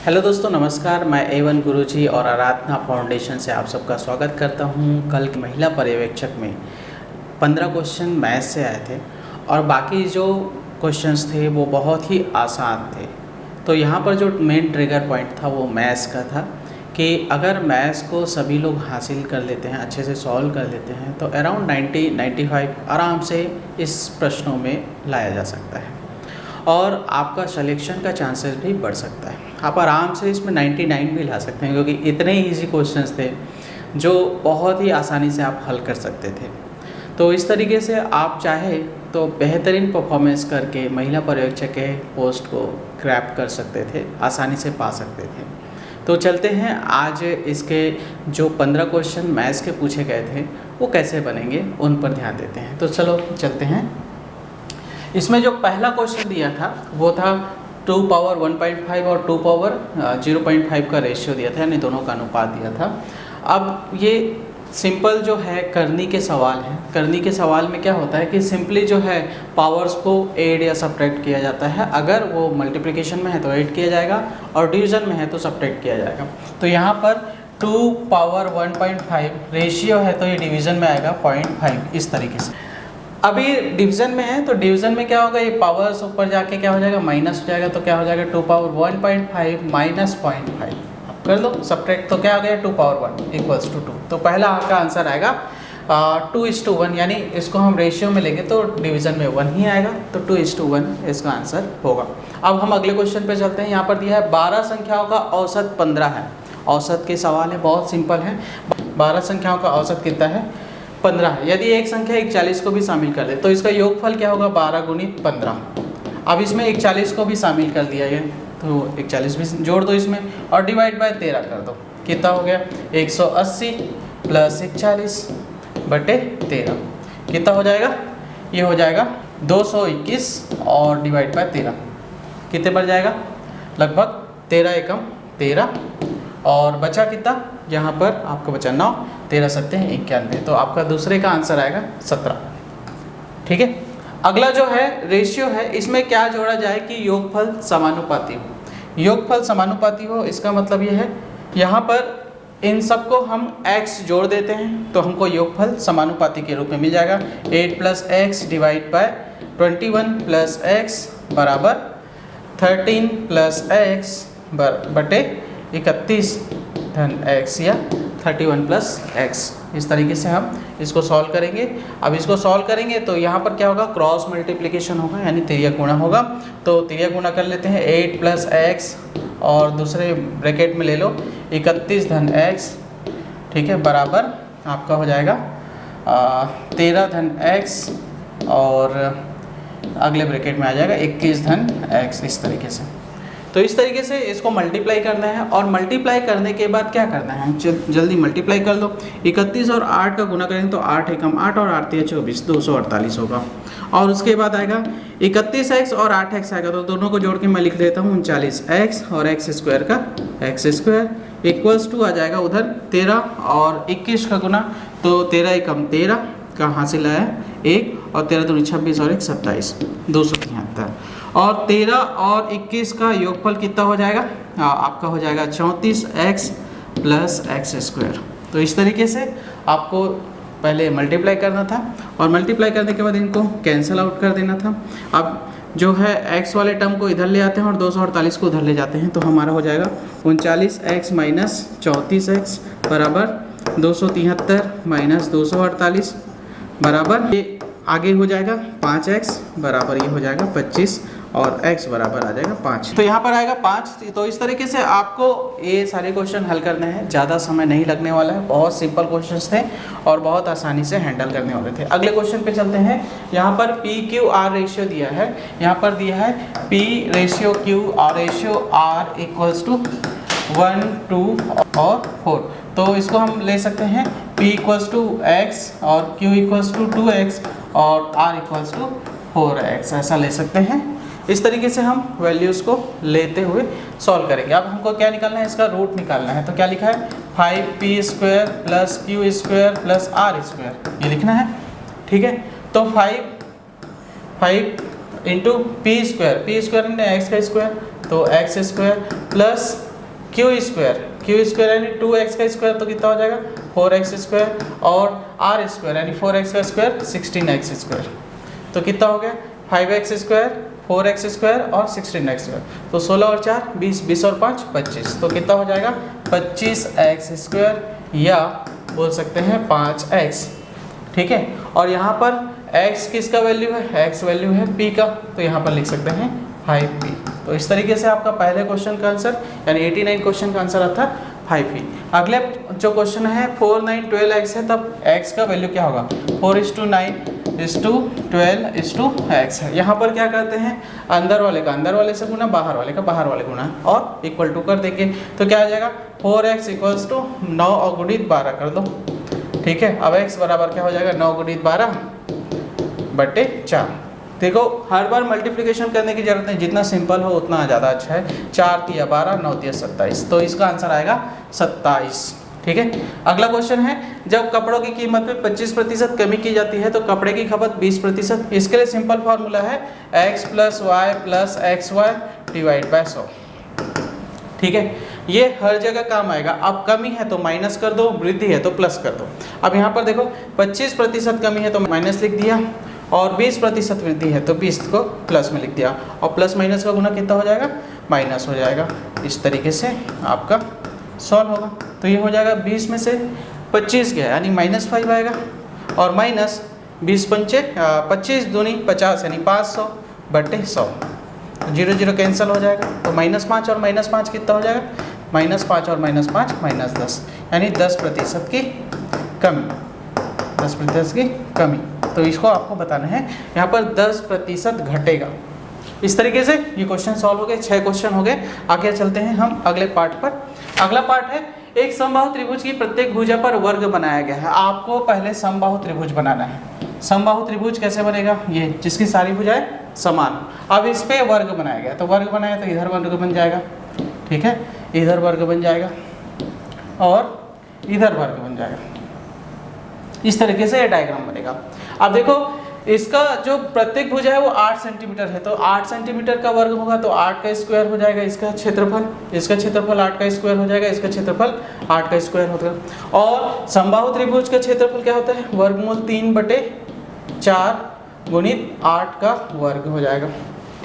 Hello दोस्तों, नमस्कार। मैं एवन गुरुजी और आराधना फाउंडेशन से आप सबका स्वागत करता हूं। कल की महिला पर्यवेक्षक में 15 क्वेश्चन मैथ्स से आए थे और बाकी जो क्वेश्चंस थे वो बहुत ही आसान थे। तो यहाँ पर जो मेन ट्रिगर पॉइंट था वो मैथ्स का था कि अगर मैथ्स को सभी लोग हासिल कर लेते हैं, अच्छे से सॉल्व कर लेते हैं, तो अराउंड 90-95 आराम से इस प्रश्नों में लाया जा सकता है और आपका सिलेक्शन का चांसेस भी बढ़ सकता है। आप आराम से इसमें 99 भी ला सकते हैं क्योंकि इतने इजी क्वेश्चंस थे जो बहुत ही आसानी से आप हल कर सकते थे। तो इस तरीके से आप चाहे तो बेहतरीन परफॉर्मेंस करके महिला पर्यवेक्षक के पोस्ट को क्रैप कर सकते थे, आसानी से पा सकते थे। तो चलते हैं, आज इसके जो 15 क्वेश्चन मैथ्स के पूछे गए थे वो कैसे बनेंगे उन पर ध्यान देते हैं। तो चलो चलते हैं। इसमें जो पहला क्वेश्चन दिया था वो था 2 पावर 1.5 और 2 पावर 0.5 का रेशियो दिया था, यानी दोनों का अनुपात दिया था। अब ये सिंपल जो है करनी के सवाल है। करनी के सवाल में क्या होता है कि सिंपली जो है पावर्स को ऐड या सब्ट्रैक्ट किया जाता है। अगर वो मल्टीप्लिकेशन में है तो ऐड किया जाएगा और डिवीज़न में है तो सब्ट्रैक्ट किया जाएगा। तो यहाँ पर 2 पावर 1.5 रेशियो है तो ये डिवीज़न में आएगा 0.5 इस तरीके से। अभी डिवीज़न में है तो डिवीज़न में क्या होगा, ये पावर्स ऊपर जाके क्या हो जाएगा, माइनस हो जाएगा। तो क्या हो जाएगा 2 पावर 1.5 माइनस 0.5। अब कर लो सब्ट्रैक्ट, तो क्या आ गया 2 पावर 1 इक्वल्स टू 2। तो पहला आपका आंसर आएगा 2:1, यानी इसको हम रेशियो में लेंगे तो डिवीज़न में 1 ही आएगा। तो 2:1 इसका आंसर होगा। अब हम अगले क्वेश्चन पे चलते हैं। यहाँ पर दिया है 12 संख्याओं का औसत 15 है। औसत के सवाल है, बहुत सिंपल है। 12 संख्याओं का औसत कितना है, 15 है। यदि एक संख्या 41 को भी शामिल कर दे तो इसका योगफल क्या होगा, 12 गुणित 15। अब इसमें 41 को भी शामिल कर दिया है तो 41 भी जोड़ दो इसमें और डिवाइड बाय 13 कर दो। कितना हो गया 180 प्लस 41 बटे 13। कितना हो जाएगा, ये हो जाएगा 221 और डिवाइड बाय 13 कितने पर जाएगा, लगभग 13 एकम 13 और बचा कितना, यहाँ पर आपका बचा 9, 13 सत्ते 91। तो आपका दूसरे का आंसर आएगा 17। ठीक है। अगला जो है रेशियो है, इसमें क्या जोड़ा जाए कि योगफल समानुपाती हो। योगफल समानुपाती हो इसका मतलब ये है, यहाँ पर इन सबको हम x जोड़ देते हैं तो हमको योगफल समानुपाती के रूप में मिल जाएगा। 8 plus x divide by 21 plus x बराबर 13 प्लस एक्स बटे 31 धन x या 31 प्लस एक्स। इस तरीके से हम इसको सॉल्व करेंगे। अब इसको सॉल्व करेंगे तो यहाँ पर क्या होगा, क्रॉस मल्टीप्लिकेशन होगा, यानी तिर्यक गुणा होगा। तो तिर्यक गुणा कर लेते हैं। 8 प्लस एक्स और दूसरे ब्रैकेट में ले लो 31 धन एक्स, ठीक है, बराबर आपका हो जाएगा 13 धन एक्स और अगले ब्रैकेट में आ जाएगा 21 धन एक्स। इस तरीके से, तो इस तरीके से इसको मल्टीप्लाई करना है और मल्टीप्लाई करने के बाद क्या करना है, जल्दी मल्टीप्लाई कर लो। 31 और 8 का गुना करेंगे तो 8 एकम 8 और 8 3 24, 248 होगा। और उसके बाद आएगा 31x और 8x आएगा, तो दोनों को जोड़ के मैं लिख देता हूँ 39x और x स्क्वायर का x स्क्वायर इक्वल्स टू आ जाएगा उधर 13 और 21 का गुना, तो 13 एकम 13 का हासिल आया 1 और 13 दूनी 26 और 1 27, 273। और 13 और 21 का योगफल कितना हो जाएगा, आपका हो जाएगा 34x प्लस एक्स स्क्वायर। तो इस तरीके से आपको पहले मल्टीप्लाई करना था और मल्टीप्लाई करने के बाद इनको कैंसिल आउट कर देना था। अब जो है x वाले टर्म को इधर ले आते हैं और 248 को उधर ले जाते हैं, तो हमारा हो जाएगा 39x माइनस 34x बराबर 273 माइनस 248 बराबर ये आगे हो जाएगा 5x बराबर ये हो जाएगा 25 और x बराबर आ जाएगा 5। तो यहाँ पर आएगा 5। तो इस तरीके से आपको ये सारे क्वेश्चन हल करने हैं, ज़्यादा समय नहीं लगने वाला है। बहुत सिंपल क्वेश्चंस थे और बहुत आसानी से हैंडल करने वाले थे। अगले क्वेश्चन पे चलते हैं। यहाँ पर PQR रेशियो दिया है। यहाँ पर दिया है P ratio Q R ratio R equals to 1 2 और 4। तो इसको हम ले सकते हैं P इक्वल्स टू x और Q इक्वल्स टू 2x और R इक्वल्स टू 4x, ऐसा ले सकते हैं। इस तरीके से हम वैल्यूज़ को लेते हुए सॉल्व करेंगे। अब हमको क्या निकालना है, इसका रूट निकालना है। तो क्या लिखा है 5p square plus q square plus r square, ये लिखना है। ठीक है, तो 5 into P square into x का स्क्वायर, तो x square plus Q square यानी 2x का स्क्वायर तो कितना हो जाएगा 4x स्क्वायर, और आर स्क्वायर यानी 4x का स्क्वायर 16x स्क्वायर, तो कितना हो गया 5x स्क्वायर, 4x स्क्वायर और 16x स्क्वायर, तो 16 और 4 20, 20 और 5 25, तो कितना हो जाएगा 25x स्क्वायर या बोल सकते हैं 5x। ठीक है, और यहाँ पर x किसका वैल्यू है, x वैल्यू है p का, तो यहाँ पर लिख सकते हैं 5p। तो इस तरीके से आपका पहले क्वेश्चन का आंसर यानी 89 क्वेश्चन का आंसर आता है 5p। अगले जो क्वेश्चन है 4 9 12x है, तब x का वैल्यू क्या होगा 4:9:12:x है। यहाँ पर क्या करते हैं अंदर वाले का अंदर वाले से गुना, बाहर वाले का बाहर वाले गुना और इक्वल टू कर देंगे, तो क्या आ जाएगा 4x = 9 और गुणित 12 कर दो। ठीक है, अब x बराबर क्या हो जाएगा 9 गुणित 12/4। देखो हर बार मल्टीप्लिकेशन करने की जरूरत नहीं, जितना सिंपल हो उतना ज़्यादा अच्छा है। 4 × 12 9 × 27, तो इसका आंसर आएगा 27। ठीक है, अगला क्वेश्चन है जब कपड़ों की कीमत में 25% कमी की जाती है तो कपड़े की खपत 20%। इसके लिए सिंपल फार्मूला है x + y + xy / 100। ठीक है, ये हर जगह काम आएगा। अब कमी है तो माइनस कर दो, वृद्धि है तो प्लस कर दो। अब यहाँ पर देखो 25% कमी है तो माइनस लिख दिया, और 20% वृद्धि है तो 20 को प्लस में लिख दिया, और प्लस माइनस का गुना कितना हो जाएगा माइनस हो जाएगा। इस तरीके से आपका सॉल्व होगा। तो ये हो जाएगा 20 में से 25 गया यानी -5 आएगा, और माइनस 20 पंचे 25 दूनी 50 यानी 500/100, 0 0 कैंसिल हो जाएगा। तो -5 और -5 कितना हो जाएगा -5 और -5 -10 यानी 10% की कमी, 10% की कमी। तो इसको आपको बताना है, यहाँ पर 10% घटेगा। इस तरीके से ये क्वेश्चन सॉल्व हो गए। 6 क्वेश्चन हो गए। आगे चलते हैं हम अगले पार्ट पर। अगला पार्ट है एक समबाहु त्रिभुज की प्रत्येक भुजा पर वर्ग बनाया गया है। आपको पहले समबाहु त्रिभुज बनाना है। समबाहु त्रिभुज कैसे बनेगा, ये जिसकी सारी भुजाएं समान। अब इस पे वर्ग बनाया गया, तो वर्ग बनाया तो इधर वर्ग बन जाएगा। ठीक है, इधर वर्ग बन जाएगा और इधर वर्ग बन जाएगा। इस तरीके से ये डायग्राम बनेगा। अब देखो इसका जो प्रत्येक भुजा है वो 8 सेंटीमीटर है, तो 8 सेंटीमीटर का वर्ग होगा तो 8 का स्क्वायर हो जाएगा इसका क्षेत्रफल। इसका क्षेत्रफल 8 का स्क्वायर हो जाएगा, इसका क्षेत्रफल 8 का स्क्वायर होगा। और समबाहु त्रिभुज का क्षेत्रफल क्या होता है वर्गमूल 3/4 गुणित 8 का वर्ग हो जाएगा।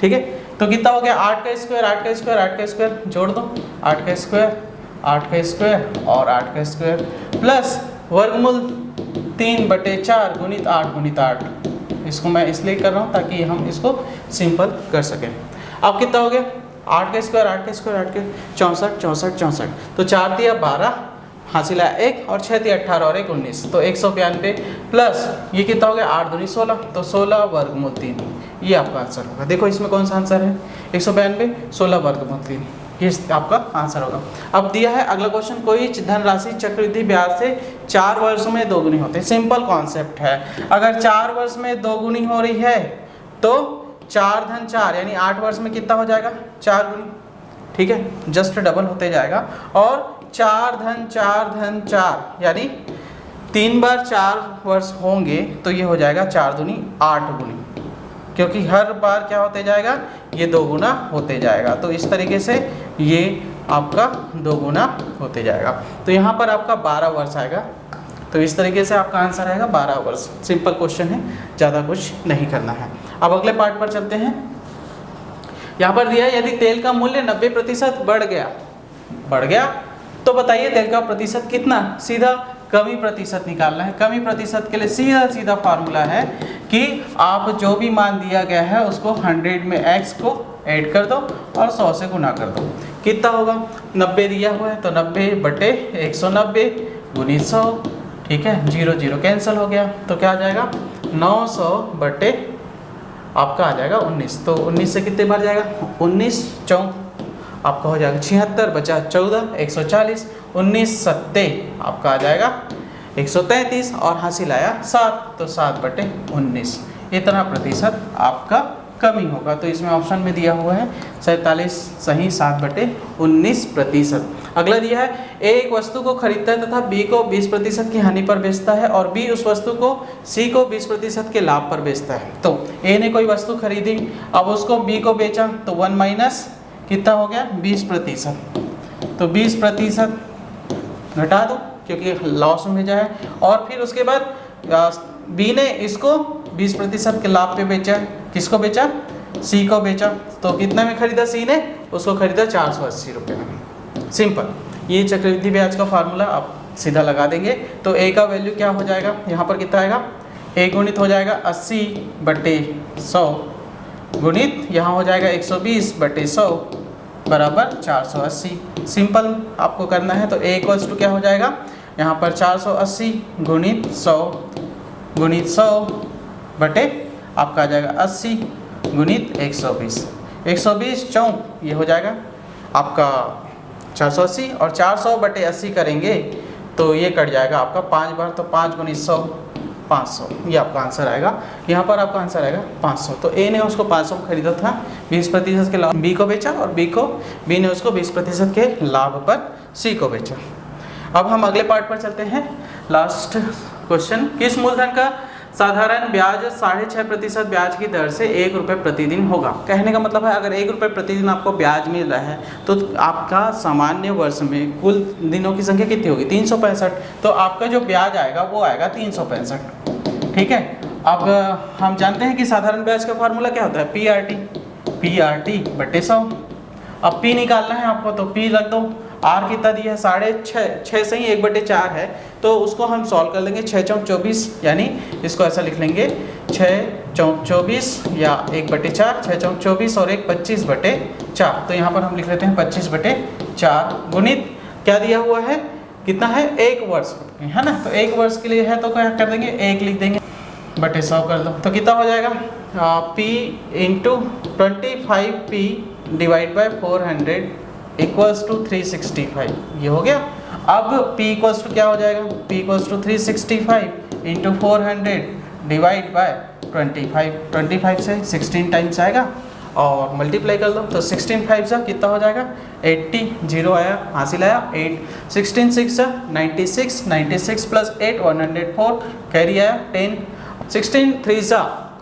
ठीक है, तो कितना हो गया 8 का स्क्वायर 8 का स्क्वायर 8 का स्क्वायर जोड़ दो, 8 का स्क्वायर 8 का स्क्वायर और 8 का स्क्वायर प्लस वर्गमूल 3/4 गुणित 8 गुणित 8। इसको मैं इसलिए कर रहा हूँ ताकि हम इसको सिंपल कर सकें। अब कितना हो गया 8 का स्क्वायर 8 का स्क्वायर 8 के 64 64 64, तो 4 × 12 हासिल है 1 और 6 × 18 और 1 19, तो 192 प्लस ये कितना हो गया 8 दूनी 16, तो 16 वर्गमूल 3। ये आपका आंसर होगा। देखो इसमें कौन सा आंसर है 192 16 वर्गमूल 3, ये आपका आंसर होगा। अब दिया है अगला क्वेश्चन, कोई धनराशि चक्रवृद्धि ब्याज से 4 वर्ष में दोगुनी होते हैं। सिंपल कॉन्सेप्ट है, अगर 4 वर्ष में दोगुनी हो रही है तो 4 धन 4 यानी 8 वर्ष में कितना हो जाएगा 4 गुनी। ठीक है, जस्ट डबल होते जाएगा। और 4 धन 4 धन 4 यानी 3 बार 4 वर्ष होंगे तो ये हो जाएगा 4 दूनी 8 गुनी, क्योंकि हर बार क्या होते जाएगा ये 2 गुना होते जाएगा। तो इस तरीके से ये आपका 2 गुना होते जाएगा। तो यहाँ पर आपका 12 वर्ष आएगा। तो इस तरीके से आपका आंसर आएगा 12 वर्ष। सिंपल क्वेश्चन है, ज़्यादा कुछ नहीं करना है। अब अगले पार्ट पर चलते हैं। यहाँ पर दिया है यदि तेल का मूल्य 90% बढ़ गया तो बताइए तेल का प्रतिशत कितना। सीधा कमी प्रतिशत निकालना है। कमी प्रतिशत के लिए सीधा फार्मूला है कि आप जो भी मान दिया गया है उसको 100 में x को ऐड कर दो और 100 से गुना कर दो। कितना होगा 90 दिया हुआ है तो 90/190 गुणित 100। ठीक है, 0 0 कैंसिल हो गया, तो क्या आ जाएगा 900 आपका आ जाएगा 19। तो 19 से कितने बार जाएगा 19 4 आपका हो जाएगा 76 बचा 14 140 19 7 आपका आ जाएगा 133 और हासिल आया 7, तो 7/19 इतना प्रतिशत आपका कमी होगा। तो इसमें ऑप्शन में दिया हुआ है 47 सही 7/19%। अगला दिया है ए एक वस्तु को खरीदता है तथा बी को 20% की हानि पर बेचता है और बी उस वस्तु को सी को 20% के लाभ पर बेचता है। तो ए ने कोई वस्तु खरीदी, अब उसको बी को बेचा तो 1 माइनस कितना हो गया 20%। तो 20% घटा दो क्योंकि लॉस में भेजा है। और फिर उसके बाद बी ने इसको 20% के लाभ पे बेचा है। किसको बेचा? सी को बेचा। तो कितना में खरीदा सी ने? उसको खरीदा 480 रुपये में। सिंपल, ये चक्रवृद्धि ब्याज का फार्मूला आप सीधा लगा देंगे। तो ए का वैल्यू क्या हो जाएगा? यहाँ पर कितना आएगा? ए गुणित हो जाएगा 80/100 गुणित यहाँ हो जाएगा 120/100 बराबर 480। सिंपल आपको करना है। तो ए इक्वल्स टू क्या हो जाएगा? यहाँ पर 480 गुणित 100 बटे आपका आ जाएगा 80 गुणित 120। 120 चौक ये हो जाएगा आपका 480 और 400/80 करेंगे तो ये कट जाएगा आपका 5 बार। तो 5 गुणित 100 500, ये आपका आंसर आएगा। यहाँ पर आपका आंसर आएगा 500। तो ए ने उसको 500 खरीदा था, 20% के लाभ बी को बेचा और बी ने उसको 20% के लाभ पर सी को बेचा। अब हम अगले पार्ट पर चलते हैं। लास्ट क्वेश्चन, किस मूलधन का साधारण ब्याज 6.5% ब्याज की दर से 1 रुपये प्रतिदिन होगा? कहने का मतलब है अगर 1 रुपये प्रतिदिन आपको ब्याज मिल रहा है तो आपका सामान्य वर्ष में कुल दिनों की संख्या कितनी होगी? 365। तो आपका जो ब्याज आएगा वो आएगा 365। ठीक है। अब हम जानते हैं कि साधारण ब्याज का फार्मूला क्या होता है? PRT/100। अब P निकालना है आपको तो P रख दो। R कितना दिया है? 6.5 से ही 1/4 है तो उसको हम सॉल्व कर लेंगे। 6 चौक 24 यानी इसको ऐसा लिख लेंगे 6 चौक 24 या 1/4। 6 चौक 24 और 1 25/4। तो यहाँ पर हम लिख लेते हैं 25/4 गुणित क्या दिया हुआ है? कितना है? 1 वर्ष है ना। तो 1 वर्ष के लिए है तो क्या कर देंगे? 1 लिख देंगे बटे 100 कर दो। तो कितना हो जाएगा? P into 25P divide by 400 equals to 365। ये हो गया। अब P इक्वल्स टू क्या हो जाएगा? P equals to 365 into 400 divide by 25 से 16 टाइम्स आएगा और मल्टीप्लाई कर लो। तो 16 5 से कितना हो जाएगा? 80। 0 आया, हासिल आया 8। 16 6 से 96, 96 प्लस 8 104, कैरी आया 10। 16 3 से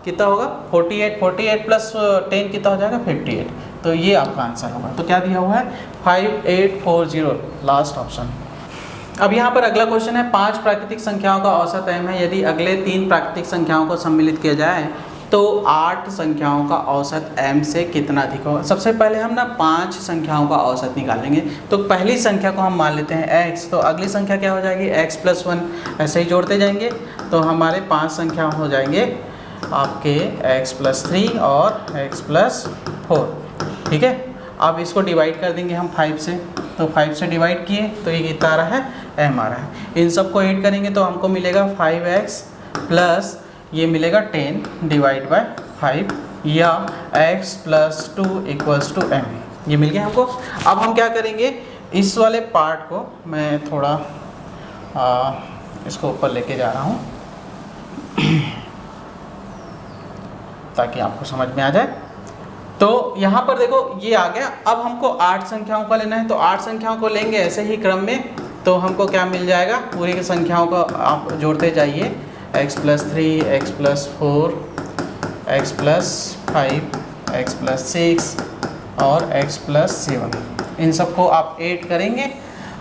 कितना होगा? 48, 48 प्लस 10 कितना हो जाएगा? 58। तो ये आपका आंसर होगा। तो क्या दिया हुआ है? 5840, लास्ट ऑप्शन। अब यहाँ पर अगला क्वेश्चन है, 5 प्राकृतिक संख्याओं का औसत m है। यदि अगले 3 प्राकृतिक संख्याओं को सम्मिलित किया जाए तो 8 संख्याओं का औसत m से कितना अधिक होगा? सबसे पहले हम ना 5 संख्याओं का औसत निकालेंगे। तो पहली संख्या को हम मान लेते हैं x, तो अगली संख्या क्या हो जाएगी? x + 1। ऐसे ही जोड़ते जाएंगे तो हमारे 5 संख्या हो जाएंगे आपके x + 3 और x + 4। ठीक है। अब इसको डिवाइड कर देंगे हम 5 से। तो 5 से डिवाइड किए तो ये कितना आ रहा है? m आ रहा है। इन सबको ऐड करेंगे तो हमको मिलेगा 5x प्लस ये मिलेगा 10 डिवाइड बाय 5 या x + 2 इक्वल्स टू m। ये मिल गया हमको। अब हम क्या करेंगे? इस वाले पार्ट को मैं थोड़ा इसको ऊपर लेके जा रहा हूँ ताकि आपको समझ में आ जाए। तो यहाँ पर देखो ये आ गया। अब हमको 8 संख्याओं का लेना है तो 8 संख्याओं को लेंगे ऐसे ही क्रम में। तो हमको क्या मिल जाएगा? पूरी की संख्याओं को आप जोड़ते जाइए। x + 3, x + 4, x + 5, x + 6 और x + 7। इन सबको आप 8 करेंगे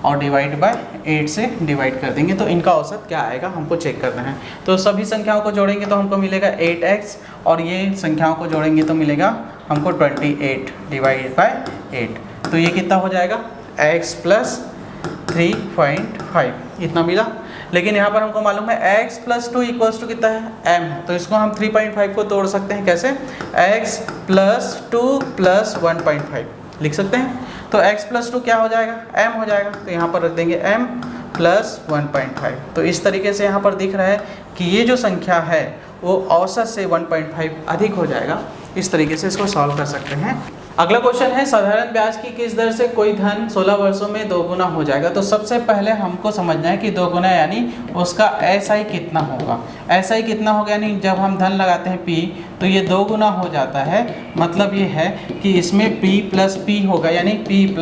और डिवाइड बाय 8 से डिवाइड कर देंगे तो इनका औसत क्या आएगा हमको चेक करना है। तो सभी संख्याओं को जोड़ेंगे तो हमको मिलेगा 8x और ये संख्याओं को जोड़ेंगे तो मिलेगा हमको 28 डिवाइड बाय 8। तो ये कितना हो जाएगा? x + 3.5 इतना मिला। लेकिन यहाँ पर हमको मालूम है x + 2 इक्वल्स टू कितना है? m है। तो इसको हम 3.5 को तोड़ सकते हैं। कैसे? x + 2 + 1.5 लिख सकते हैं। तो x + 2 क्या हो जाएगा? m हो जाएगा। तो यहाँ पर रख देंगे m + 1.5। तो इस तरीके से यहाँ पर दिख रहा है कि ये जो संख्या है वो औसत से 1.5 अधिक हो जाएगा। इस तरीके से इसको सॉल्व कर सकते हैं। अगला क्वेश्चन है, साधारण ब्याज की किस दर से कोई धन 16 वर्षों में 2 गुना हो जाएगा? तो सबसे पहले हमको समझना है कि 2 गुना यानी उसका SI कितना होगा। SI कितना होगा यानी जब हम धन लगाते हैं P तो ये 2 गुना हो जाता है। मतलब ये है कि इसमें P + P होगा यानी P +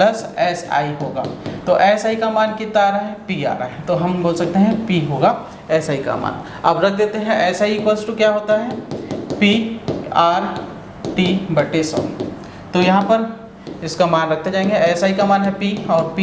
SI होगा। तो SI का मान कितना आ रहा है? P आ रहा है। तो हम बोल सकते हैं P होगा SI का मान। अब रख देते हैं SI इक्वल्स टू क्या होता है? PRT/100। तो यहाँ पर इसका मान रखते जाएंगे। SI का मान है P और P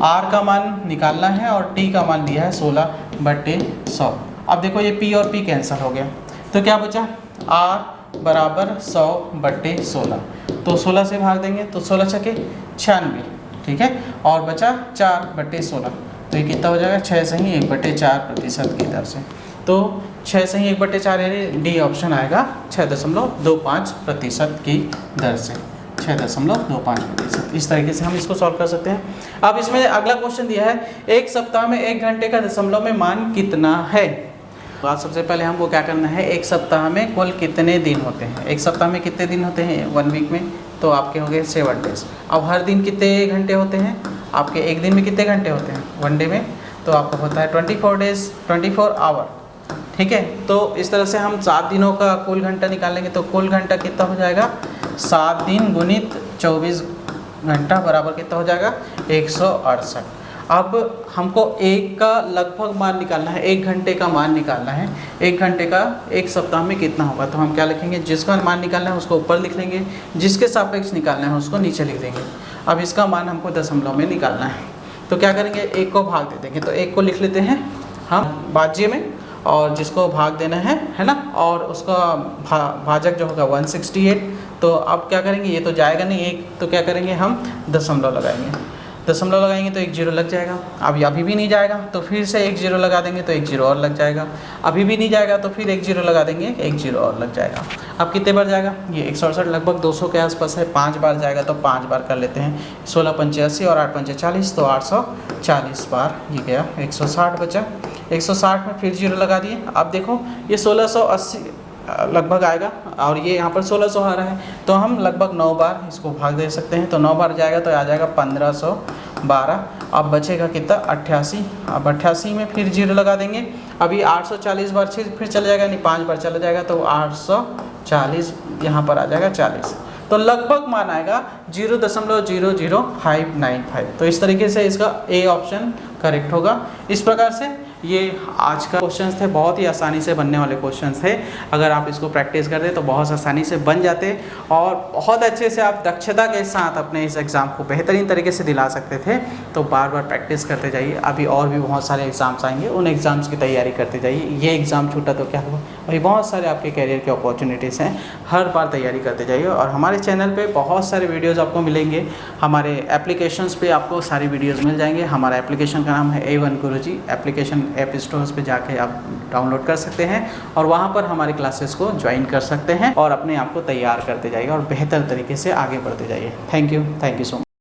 R का मान निकालना है और T का मान दिया है 16/100। अब देखो ये P और P कैंसिल हो गया तो क्या बचा R बराबर 100/16, तो 16 से भाग देंगे तो 16 छके 96, ठीक है, और बचा 4/16, तो ये कितना हो जाएगा 6 सही 1/4% की दर से। तो 6 सही 1/4 यानी डी ऑप्शन आएगा 6.25% की दर से, 6.25%। इस तरीके से हम इसको सॉल्व कर सकते हैं। अब इसमें अगला क्वेश्चन दिया है एक सप्ताह में 1 घंटे का दशमलव में मान कितना है। तो आज सबसे पहले हमको क्या करना है, एक सप्ताह में कुल कितने दिन होते हैं। एक सप्ताह में कितने दिन होते हैं 1 वीक में, तो आपके हो गए 7 डेज। अब हर दिन कितने घंटे होते हैं आपके, एक दिन में कितने घंटे होते हैं 1 डे में, तो आपको होता है 24 डेज 24 आवर, ठीक है। तो इस तरह से हम 7 दिनों का कुल घंटा निकालेंगे तो कुल घंटा कितना हो जाएगा 7 दिन गुणित 24 घंटा बराबर कितना हो जाएगा 168। अब हमको एक का लगभग मान निकालना है, 1 घंटे का मान निकालना है। 1 घंटे का एक सप्ताह में कितना होगा, तो हम क्या लिखेंगे, जिसका मान निकालना है उसको ऊपर लिख लेंगे, जिसके सापेक्ष निकालना है उसको नीचे लिख देंगे। अब इसका मान हमको दशमलव में निकालना है, तो क्या करेंगे 1 को भाग दे देंगे, तो 1 को लिख लेते हैं हम भाज्य में और जिसको भाग देना है ना, और उसका भाजक जो होगा 168। तो अब क्या करेंगे, ये तो जाएगा नहीं 1, तो क्या करेंगे हम दशमलव लगाएंगे, दशमलव लगाएंगे तो 1 0 लग जाएगा। अभी भी नहीं जाएगा तो फिर से 1 0 लगा देंगे तो 1 0 और लग जाएगा। अभी भी नहीं जाएगा तो फिर 1 0 लगा देंगे 1 0 और लग जाएगा। अब कितने बार जाएगा, ये 168 लगभग 200 के आसपास है, 5 बार जाएगा तो 5 बार कर लेते हैं। 16 पंचे 80 और 8 पंचे 40, तो 840 बार ये गया, 160 बचा। 160 में फिर 0 लगा दिए। अब देखो ये 1680 लगभग आएगा और ये यहाँ पर 1600 आ रहा है, तो हम लगभग 9 बार इसको भाग दे सकते हैं। तो 9 बार जाएगा तो आ जाएगा 1512। अब बचेगा कितना 88। अब 88 में फिर 0 लगा देंगे। अभी 840 बार फिर चला जाएगा, नहीं 5 बार चला जाएगा तो 840 यहाँ पर आ जाएगा 40। तो लगभग मान आएगा 0.00595। तो इस तरीके से इसका ए ऑप्शन करेक्ट होगा। इस प्रकार से ये आज का क्वेश्चंस थे, बहुत ही आसानी से बनने वाले क्वेश्चंस थे। अगर आप इसको प्रैक्टिस करते तो बहुत आसानी से बन जाते और बहुत अच्छे से आप दक्षता के साथ अपने इस एग्ज़ाम को बेहतरीन तरीके से दिला सकते थे। तो बार बार प्रैक्टिस करते जाइए। अभी और भी बहुत सारे एग्ज़ाम्स आएंगे, उन एग्ज़ाम्स की तैयारी करते जाइए। ये एग्ज़ाम छूटा तो क्या हुआ, अभी बहुत सारे आपके कैरियर के अपॉर्चुनिटीज़ हैं, हर बार तैयारी करते जाइए। और हमारे चैनल पर बहुत सारे वीडियोज़ आपको मिलेंगे, हमारे एप्लीकेशंस पे आपको सारी वीडियोज़ मिल जाएंगे। हमारा एप्लीकेशन का नाम है A1 गुरुजी। एप्लीकेशन ऐप स्टोर्स पे जाके आप डाउनलोड कर सकते हैं और वहाँ पर हमारी क्लासेस को ज्वाइन कर सकते हैं और अपने आप को तैयार करते जाइए और बेहतर तरीके से आगे बढ़ते जाइए। Thank you so much.